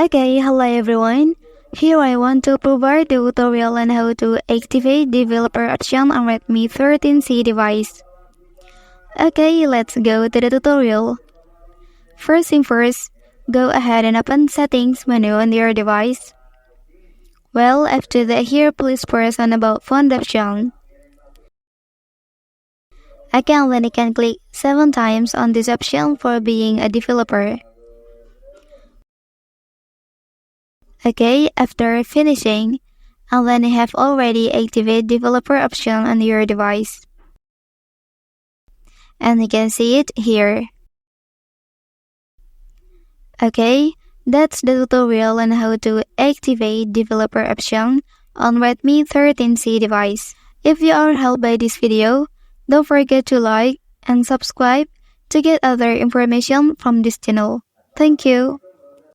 Okay, hello everyone. Here I want to provide the tutorial on how to activate developer option on Redmi 13c device. Okay, let's go to the tutorial. First thing first, go ahead and open settings menu on your device. Well, after that here, please press on about font option. Again, then you can click 7 times on this option for being a developer. Okay, after finishing, and then you have already activated developer option on your device. And you can see it here. Okay, that's the tutorial on how to activate developer option on Redmi 13c device. If you are helped by this video, don't forget to like and subscribe to get other information from this channel. Thank you.